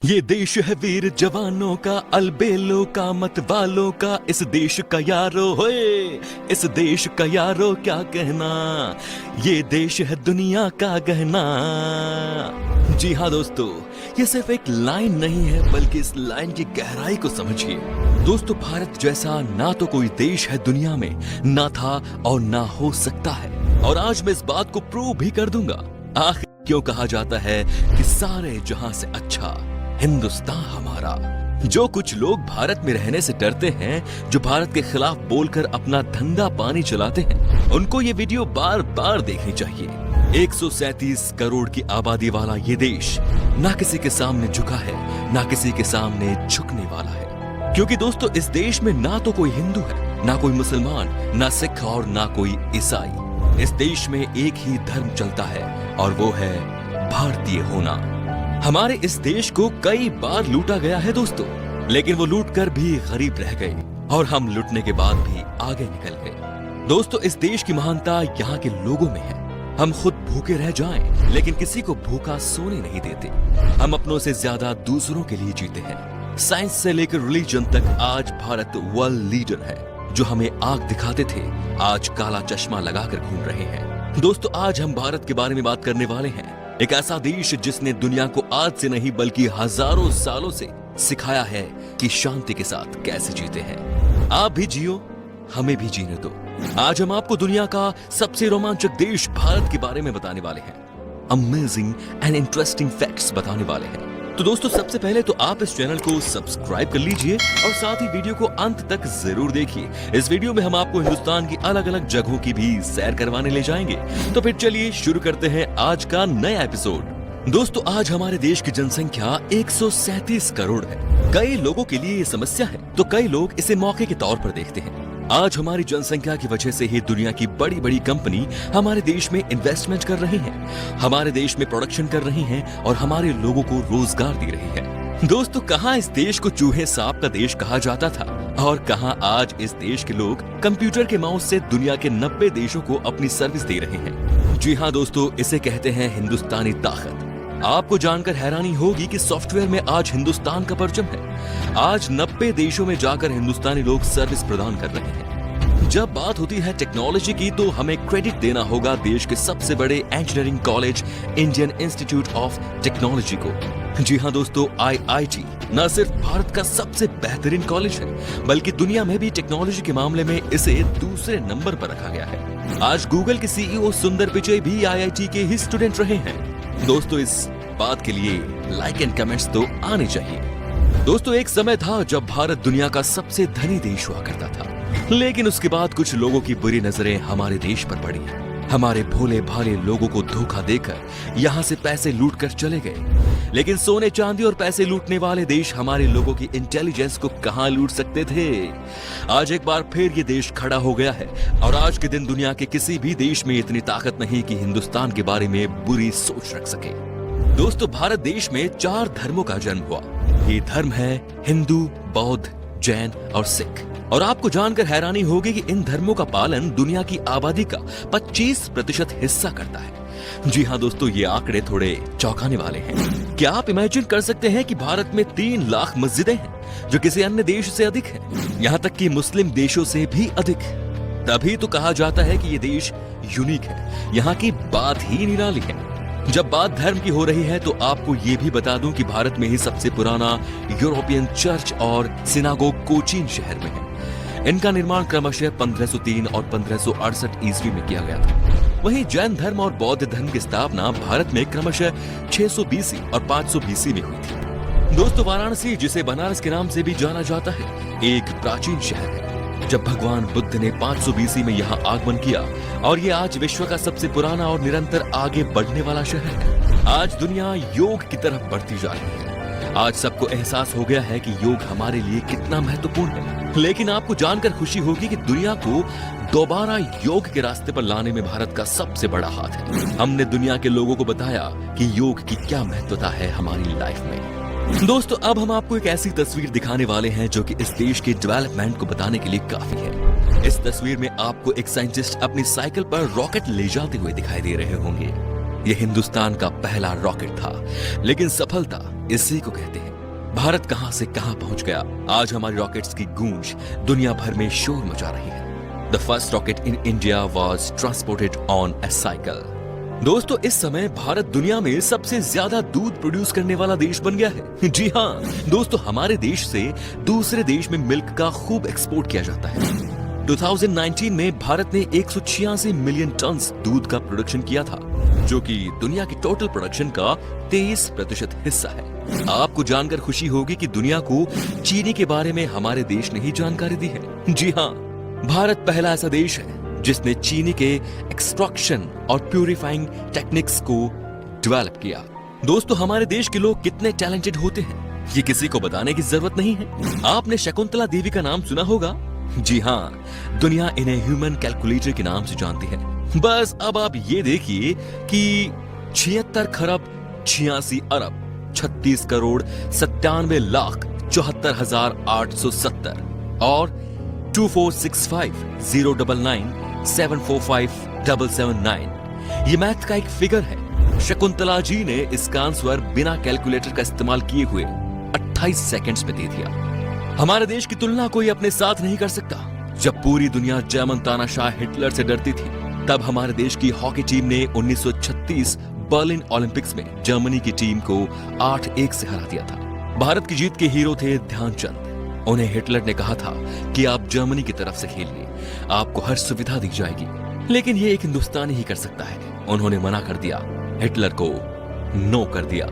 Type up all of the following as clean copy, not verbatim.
ये देश है वीर जवानों का, अलबेलों का, मत वालों का, इस देश का यारो होए, इस देश का यारो क्या कहना, ये देश है दुनिया का गहना। जी हाँ दोस्तों, ये सिर्फ एक लाइन नहीं है बल्कि इस लाइन की गहराई को समझिए। दोस्तों, भारत जैसा ना तो कोई देश है दुनिया में, ना था और ना हो सकता है, और आज मैं इस बात को प्रूव भी कर दूंगा। आखिर क्यों कहा जाता है कि सारे जहां से अच्छा हिंदुस्तान हमारा। जो कुछ लोग भारत में रहने से डरते हैं, जो भारत के खिलाफ बोलकर अपना धंधा पानी चलाते हैं, उनको ये वीडियो बार बार देखनी चाहिए। 137 करोड़ की आबादी वाला ये देश ना किसी के सामने झुका है, ना किसी के सामने झुकने वाला है। क्योंकि दोस्तों, इस देश में ना तो कोई हिंदू है, ना कोई मुसलमान, ना सिख और ना कोई ईसाई। इस देश में एक ही धर्म चलता है और वो है भारतीय होना। हमारे इस देश को कई बार लूटा गया है दोस्तों, लेकिन वो लूट कर भी गरीब रह गए और हम लूटने के बाद भी आगे निकल गए। दोस्तों, इस देश की महानता यहाँ के लोगों में है। हम खुद भूखे रह जाएं, लेकिन किसी को भूखा सोने नहीं देते। हम अपनों से ज्यादा दूसरों के लिए जीते हैं। साइंस से लेकर रिलीजन तक आज भारत वर्ल्ड लीडर है। जो हमें आग दिखाते थे, आज काला चश्मा लगाकर घूम रहे हैं। दोस्तों, आज हम भारत के बारे में बात करने वाले हैं। एक ऐसा देश जिसने दुनिया को आज से नहीं बल्कि हजारों सालों से सिखाया है कि शांति के साथ कैसे जीते हैं। आप भी जियो, हमें भी जीने दो। आज हम आपको दुनिया का सबसे रोमांचक देश भारत के बारे में बताने वाले हैं। अमेजिंग एंड इंटरेस्टिंग फैक्ट्स बताने वाले हैं। तो दोस्तों, सबसे पहले तो आप इस चैनल को सब्सक्राइब कर लीजिए और साथ ही वीडियो को अंत तक जरूर देखिए। इस वीडियो में हम आपको हिंदुस्तान की अलग अलग जगहों की भी सैर करवाने ले जाएंगे। तो फिर चलिए शुरू करते हैं आज का नया एपिसोड। दोस्तों, आज हमारे देश की जनसंख्या 137 करोड़ है। कई लोगों के लिए ये समस्या है, तो कई लोग इसे मौके के तौर पर देखते हैं। आज हमारी जनसंख्या की वजह से ही दुनिया की बड़ी बड़ी कंपनी हमारे देश में इन्वेस्टमेंट कर रही हैं, हमारे देश में प्रोडक्शन कर रही हैं और हमारे लोगों को रोजगार दे रही है। दोस्तों, कहां इस देश को चूहे सांप का देश कहा जाता था और कहां आज इस देश के लोग कंप्यूटर के माउस से दुनिया के 90 देशों को अपनी सर्विस दे रहे हैं। जी हाँ दोस्तों, इसे कहते हैं हिंदुस्तानी ताकत। आपको जानकर हैरानी होगी कि सॉफ्टवेयर में आज हिंदुस्तान का परचम है। आज 90 देशों में जाकर हिंदुस्तानी लोग सर्विस प्रदान कर रहे हैं। जब बात होती है टेक्नोलॉजी की, तो हमें क्रेडिट देना होगा देश के सबसे बड़े engineering college Indian institute of technology को। जी हाँ दोस्तों, IIT न सिर्फ भारत का सबसे बेहतरीन कॉलेज है, बल्कि दुनिया में भी टेक्नोलॉजी के मामले में इसे दूसरे नंबर पर रखा गया है। आज गूगल के CEO सुंदर पिचई भी IIT के ही स्टूडेंट रहे हैं। दोस्तों, इस बात के लिए लाइक एंड कमेंट्स तो आने चाहिए। दोस्तों, एक समय था जब भारत दुनिया का सबसे धनी देश हुआ करता था, लेकिन उसके बाद कुछ लोगों की बुरी नजरें हमारे देश पर पड़ी। हमारे भोले भाले लोगों को धोखा देकर यहाँ से पैसे लूट कर चले गए। लेकिन सोने चांदी और पैसे लूटने वाले देश हमारे लोगों की इंटेलिजेंस को कहाँ लूट सकते थे। आज एक बार फिर ये देश खड़ा हो गया है और आज के दिन दुनिया के किसी भी देश में इतनी ताकत नहीं कि हिंदुस्तान के बारे में बुरी सोच रख सके। दोस्तों, भारत देश में 4 धर्मों का जन्म हुआ। ये धर्म है हिंदू, बौद्ध, जैन और सिख। और आपको जानकर हैरानी होगी कि इन धर्मों का पालन दुनिया की आबादी का 25% हिस्सा करता है। जी हाँ दोस्तों, ये आंकड़े थोड़े चौंकाने वाले हैं। क्या आप इमेजिन कर सकते हैं कि भारत में 3 लाख मस्जिदें हैं, जो किसी अन्य देश से अधिक है, यहाँ तक कि मुस्लिम देशों से भी अधिक। तभी तो कहा जाता है कि ये देश यूनिक है, यहाँ की बात ही निराली है। जब बात धर्म की हो रही है, तो आपको ये भी बता दूं कि भारत में ही सबसे पुराना यूरोपियन चर्च और सिनागोग कोचीन शहर में है। इनका निर्माण क्रमशः 1503 और 1568 ईस्वी में किया गया था। वहीं जैन धर्म और बौद्ध धर्म की स्थापना भारत में क्रमशः 600 BC और 500 BC में हुई थी। दोस्तों, वाराणसी, जिसे बनारस के नाम से भी जाना जाता है, एक प्राचीन शहर है। जब भगवान बुद्ध ने 500 BC में यहाँ आगमन किया और ये आज विश्व का सबसे पुराना और निरंतर आगे बढ़ने वाला शहर है। आज दुनिया योग की तरफ बढ़ती जा रही है। आज सबको एहसास हो गया है कि योग हमारे लिए कितना महत्वपूर्ण है। लेकिन आपको जानकर खुशी होगी कि दुनिया को दोबारा योग के रास्ते पर लाने में भारत का सबसे बड़ा हाथ है। हमने दुनिया के लोगों को बताया कि योग की क्या महत्वता है हमारी लाइफ में। दोस्तों, अब हम आपको एक ऐसी तस्वीर दिखाने वाले हैं जो कि इस देश के डेवलपमेंट को बताने के लिए काफी है। इस तस्वीर में आपको एक साइंटिस्ट अपनी साइकिल पर रॉकेट ले जाते हुए दिखाई दे रहे होंगे। यह हिंदुस्तान का पहला रॉकेट था, लेकिन सफलता इसी को कहते हैं। भारत कहां से कहां पहुंच गया। आज हमारे रॉकेट्स की गूंज दुनिया भर में शोर मचा रही है। The first rocket in India was transported on A cycle. दोस्तों, इस समय भारत दुनिया में सबसे ज्यादा दूध प्रोड्यूस करने वाला देश बन गया है। जी हाँ दोस्तों, हमारे देश से दूसरे देश में मिल्क का खूब एक्सपोर्ट किया जाता है। 2019 में भारत ने 186 मिलियन टन दूध का प्रोडक्शन किया था, जो कि दुनिया की टोटल प्रोडक्शन का 23% हिस्सा है। आपको जानकर खुशी होगी कि दुनिया को चीनी के बारे में हमारे देश ने ही जानकारी दी है। जी हाँ, भारत पहला ऐसा देश है जिसने चीनी के एक्सट्रैक्शन और प्यूरिफाइंग टेक्निक्स को डेवलप किया। दोस्तों, हमारे देश के लोग कितने टैलेंटेड होते हैं ये किसी को बताने की जरूरत नहीं है। आपने शकुंतला देवी का नाम सुना होगा। जी हाँ, दुनिया इन्हें ह्यूमन कैलकुलेटर के नाम से जानती है। बस अब आप ये देखिए कि 76 खरब 86 अरब 36 करोड़ 97 लाख 74,870 और 246509974577 ये मैथ का एक फिगर है। शकुंतला जी ने इसका आंसर बिना कैलकुलेटर का इस्तेमाल किए हुए 28 सेकंड्स में दे दिया। हमारे देश की तुलना कोई अपने साथ नहीं कर सकता। जब पूरी दुनिया जर्मन तानाशाह हिटलर से डरती थी, तब हमारे देश की हॉकी टीम ने 1936 बर्लिन ओलंपिक्स में जर्मनी की टीम को 8-1 से हरा दिया था। भारत की जीत के हीरो थे ध्यानचंद। उन्हें हिटलर ने कहा था कि आप जर्मनी की तरफ से खेलिए, आपको हर सुविधा दी जाएगी। लेकिन ये एक हिंदुस्तानी ही कर सकता है। उन्होंने मना कर दिया, हिटलर को नो कर दिया।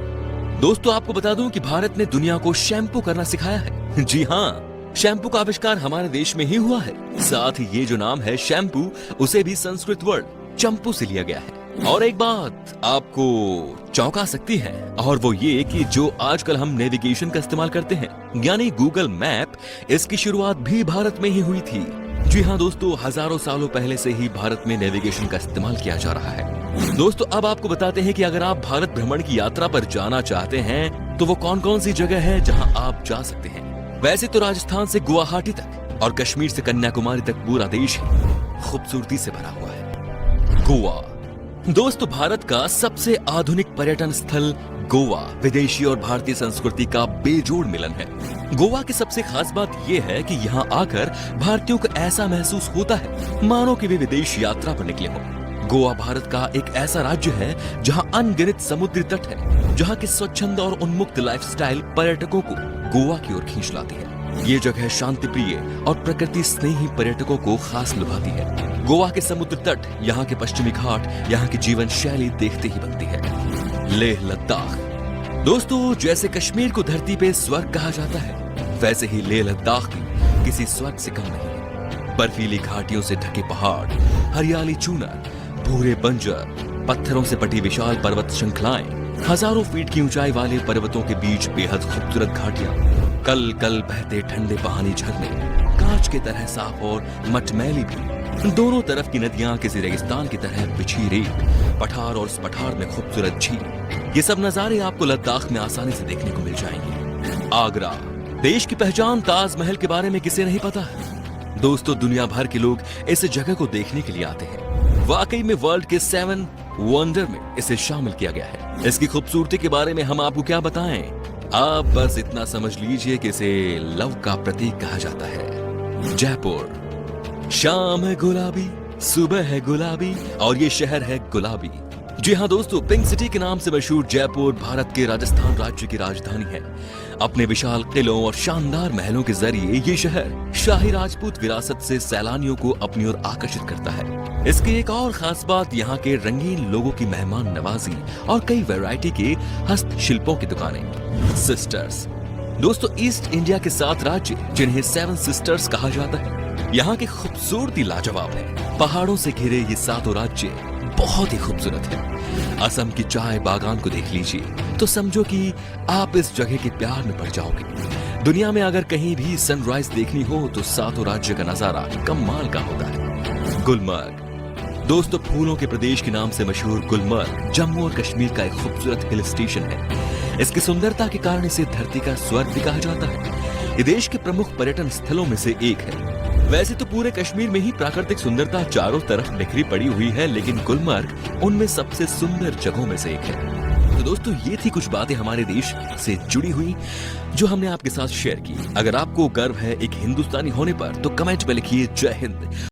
दोस्तों, आपको बता दूं कि भारत ने दुनिया को शैम्पू करना सिखाया है। जी हाँ, शैम्पू का आविष्कार हमारे देश में ही हुआ है। साथ ही ये जो नाम है शैम्पू, उसे भी संस्कृत वर्ड चंपू से लिया गया है। और एक बात आपको चौंका सकती है, और वो ये कि जो आजकल हम नेविगेशन का इस्तेमाल करते हैं, यानी गूगल मैप, इसकी शुरुआत भी भारत में ही हुई थी। जी हाँ दोस्तों, हजारों सालों पहले से ही भारत में नेविगेशन का इस्तेमाल किया जा रहा है। दोस्तों, अब आपको बताते हैं कि अगर आप भारत भ्रमण की यात्रा पर जाना चाहते हैं तो वो कौन कौन सी जगह है जहां आप जा सकते हैं। वैसे तो राजस्थान से गुवाहाटी तक और कश्मीर से कन्याकुमारी तक पूरा देश खूबसूरती से भरा हुआ है। गोवा दोस्तों, भारत का सबसे आधुनिक पर्यटन स्थल गोवा विदेशी और भारतीय संस्कृति का बेजोड़ मिलन है। गोवा की सबसे खास बात यह है कि यहाँ आकर भारतीयों को ऐसा महसूस होता है मानो कि वे विदेश यात्रा पर निकले हों। गोवा भारत का एक ऐसा राज्य है जहाँ अनगिनत समुद्री तट है, जहाँ की स्वच्छंद और उन्मुक्त लाइफस्टाइल पर्यटकों को गोवा की ओर खींच लाती है। ये जगह शांति प्रिय और प्रकृति स्नेही पर्यटकों को खास लुभाती है। गोवा के समुद्र तट, यहाँ के पश्चिमी घाट, यहाँ की जीवन शैली देखते ही बनती है। लेह लद्दाख दोस्तों, जैसे कश्मीर को धरती पे स्वर्ग कहा जाता है, वैसे ही लेह लद्दाख भी किसी स्वर्ग से कम नहीं है। बर्फीली घाटियों से ढके पहाड़, हरियाली चूनर, भूरे बंजर, पत्थरों से पटी विशाल पर्वत श्रृंखलाएं, हजारों फीट की ऊंचाई वाले पर्वतों के बीच बेहद खूबसूरत घाटियां, कल कल बहते ठंडे पहाड़ी झरने, कांच की तरह साफ और मटमैली भी, दोनों तरफ की नदियां किसी रेगिस्तान की तरह बिछी रेत, पठार और उस पठार में खूबसूरत झील, ये सब नजारे आपको लद्दाख में आसानी से देखने को मिल जाएंगे। आगरा देश की पहचान, ताजमहल के बारे में किसे नहीं पता है। दोस्तों, दुनिया भर के लोग इस जगह को देखने के लिए आते हैं। वाकई में वर्ल्ड के 7 वंडर में इसे शामिल किया गया है। इसकी खूबसूरती के बारे में हम आपको क्या बताएं, आप बस इतना समझ लीजिए कि इसे लव का प्रतीक कहा जाता है। जयपुर शाम है गुलाबी, सुबह है गुलाबी और ये शहर है गुलाबी। जी हाँ दोस्तों, पिंक सिटी के नाम से मशहूर जयपुर भारत के राजस्थान राज्य की राजधानी है। अपने विशाल किलों और शानदार महलों के जरिए ये शहर शाही राजपूत विरासत से सैलानियों को अपनी ओर आकर्षित करता है। इसकी एक और खास बात यहाँ के रंगीन लोगों की मेहमान नवाजी और कई वैरायटी के हस्तशिल्पों की दुकानें। सिस्टर्स दोस्तों, ईस्ट इंडिया के 7 राज्य जिन्हें 7 सिस्टर्स कहा जाता है, यहाँ की खूबसूरती लाजवाब है। पहाड़ों से घिरे ये 7 राज्य बहुत ही खूबसूरत है। असम की चाय बागान को देख लीजिए तो समझो कि आप इस जगह के प्यार में पड़ जाओगे। दुनिया में अगर कहीं भी सनराइज देखनी हो तो 7 राज्य का नजारा कमाल का होता है। गुलमर्ग दोस्तों, फूलों के प्रदेश के नाम से मशहूर गुलमर्ग जम्मू और कश्मीर का एक खूबसूरत हिल स्टेशन है। इसकी सुंदरता के कारण इसे धरती का स्वर्ग भी कहा जाता है। ये देश के प्रमुख पर्यटन स्थलों में से एक है। वैसे तो पूरे कश्मीर में ही प्राकृतिक सुंदरता चारों तरफ बिखरी पड़ी हुई है, लेकिन गुलमर्ग उनमें सबसे सुंदर जगहों में से एक है। तो दोस्तों ये थी कुछ बातें हमारे देश से जुड़ी हुई जो हमने आपके साथ शेयर की। अगर आपको गर्व है एक हिंदुस्तानी होने पर तो कमेंट में लिखिए जय हिंद।